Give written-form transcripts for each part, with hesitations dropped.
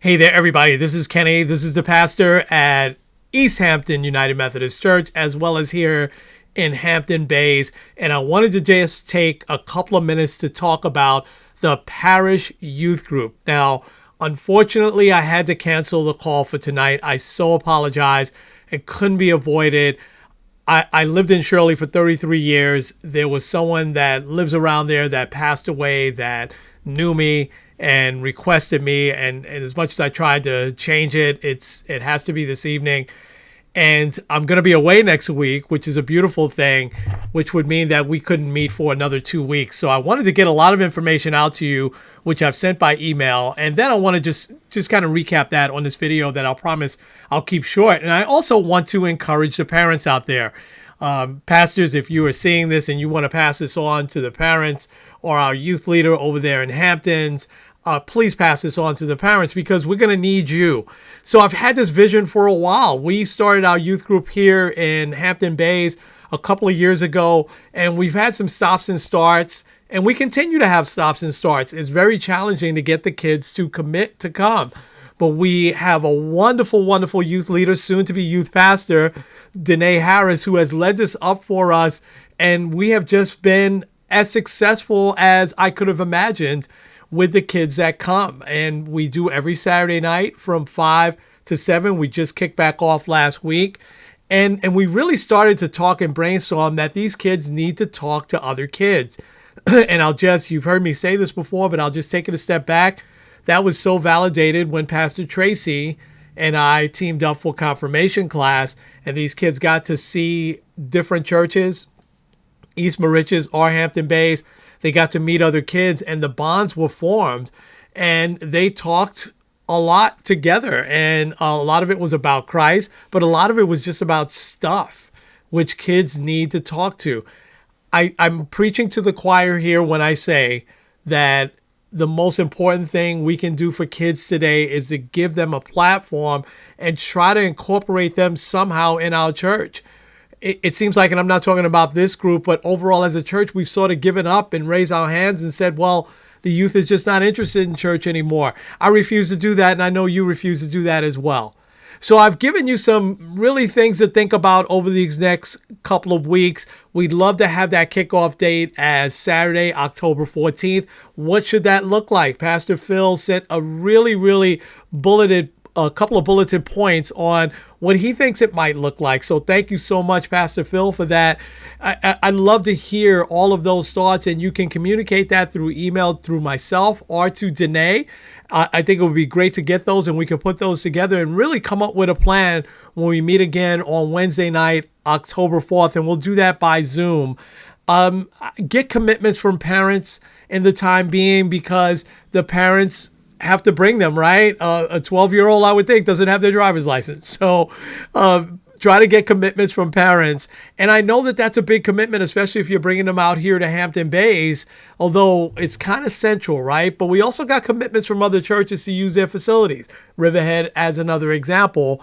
Hey there, everybody. This is Kenny. This is the pastor at East Hampton United Methodist Church, as well as here in Hampton Bays. And I wanted to just take a couple of minutes to talk about the Parish Youth Group. Now, unfortunately, I had to cancel the call for tonight. I so apologize. It couldn't be avoided. I lived in Shirley for 33 years. There was someone that lives around there that passed away that knew me and requested me. And as much as I tried to change it, it has to be this evening. And I'm going to be away next week, which is a beautiful thing, which would mean that we couldn't meet for another 2 weeks. So I wanted to get a lot of information out to you, which I've sent by email. And then I want to just kind of recap that on this video that I'll promise I'll keep short. And I also want to encourage the parents out there. Pastors, if you are seeing this and you want to pass this on to the parents or our youth leader over there in Hamptons, please pass this on to the parents because we're going to need you. So I've had this vision for a while. We started our youth group here in Hampton Bays a couple of years ago, and we've had some stops and starts, and we continue to have stops and starts. It's very challenging to get the kids to commit to come. But we have a wonderful, wonderful youth leader, soon to be youth pastor, Danae Harris, who has led this up for us, and we have just been as successful as I could have imagined with the kids that come. And we do every Saturday night from 5 to 7. We just kicked back off last week. And we really started to talk and brainstorm that these kids need to talk to other kids. And you've heard me say this before, but I'll just take it a step back. That was so validated when Pastor Tracy and I teamed up for confirmation class, and these kids got to see different churches, East Moriches or Hampton Bays. They got to meet other kids, and the bonds were formed, and they talked a lot together. And a lot of it was about Christ, but a lot of it was just about stuff, which kids need to talk to. I'm preaching to the choir here when I say that the most important thing we can do for kids today is to give them a platform and try to incorporate them somehow in our church. It seems like, and I'm not talking about this group, but overall as a church, we've sort of given up and raised our hands and said, well, the youth is just not interested in church anymore. I refuse to do that, and I know you refuse to do that as well. So I've given you some really things to think about over these next couple of weeks. We'd love to have that kickoff date as Saturday, October 14th. What should that look like? Pastor Phil sent a really a couple of bulleted points on what he thinks it might look like. So thank you so much, Pastor Phil, for that. I'd love to hear all of those thoughts, and you can communicate that through email through myself or to Danae. I think it would be great to get those, and we can put those together and really come up with a plan when we meet again on Wednesday night, October 4th, and we'll do that by Zoom. Get commitments from parents in the time being, because the parents have to bring them, right? A 12-year-old, I would think, doesn't have their driver's license. So try to get commitments from parents. And I know that that's a big commitment, especially if you're bringing them out here to Hampton Bays, although it's kind of central, right? But we also got commitments from other churches to use their facilities. Riverhead as another example.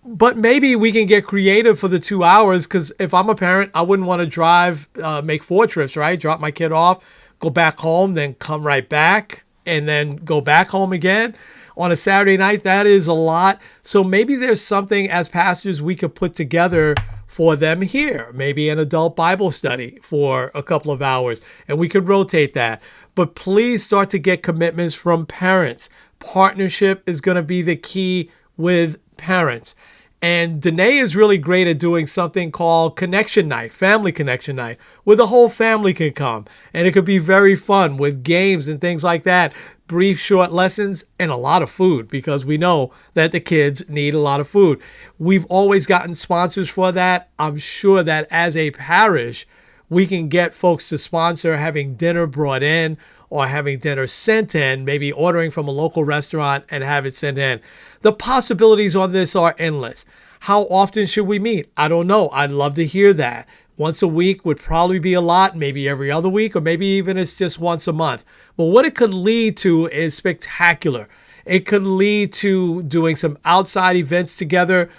But maybe we can get creative for the 2 hours, because if I'm a parent, I wouldn't want to drive, make 4 trips, right? Drop my kid off, go back home, then come right back, and then go back home again on a Saturday night. That is a lot. So maybe there's something as pastors we could put together for them here. Maybe an adult Bible study for a couple of hours, and we could rotate that. But please start to get commitments from parents. Partnership is going to be the key with parents. And Danae is really great at doing something called Connection Night, Family Connection Night, where the whole family can come. And it could be very fun with games and things like that, brief, short lessons, and a lot of food, because we know that the kids need a lot of food. We've always gotten sponsors for that. I'm sure that as a parish, we can get folks to sponsor having dinner brought in or having dinner sent in, maybe ordering from a local restaurant and have it sent in. The possibilities on this are endless. How often should we meet? I don't know. I'd love to hear that. Once a week would probably be a lot, maybe every other week, or maybe even it's just once a month. But what it could lead to is spectacular. It could lead to doing some outside events together,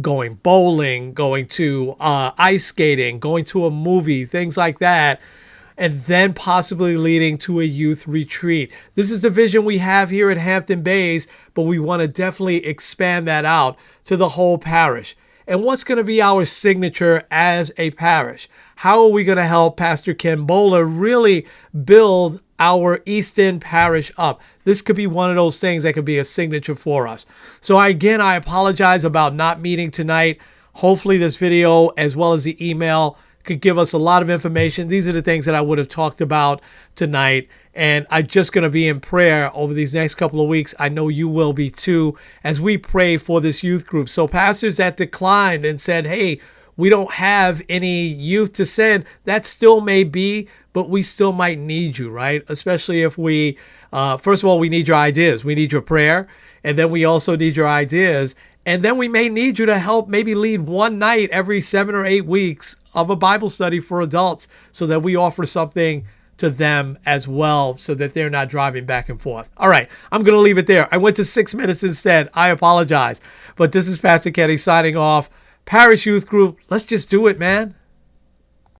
going bowling, going to ice skating, going to a movie, things like that. and then possibly leading to a youth retreat. This is the vision we have here at Hampton Bays, but we want to definitely expand that out to the whole parish. And what's going to be our signature as a parish? How are we going to help Pastor Ken Bowler really build our East End parish up? This could be one of those things that could be a signature for us. So again, I apologize about not meeting tonight. Hopefully this video, as well as the email, could give us a lot of information. These are the things that I would have talked about tonight. And I'm just going to be in prayer over these next couple of weeks. I know you will be too, as we pray for this youth group. So pastors that declined and said, hey, we don't have any youth to send, that still may be, but we still might need you, right? Especially if we, first of all, we need your ideas. We need your prayer. And then we also need your ideas. And then we may need you to help maybe lead one night every 7 or 8 weeks of a Bible study for adults, so that we offer something to them as well, so that they're not driving back and forth. All right, I'm going to leave it there. I went to 6 minutes instead. I apologize. But this is Pastor Kenny signing off. Parish Youth Group, let's just do it, man.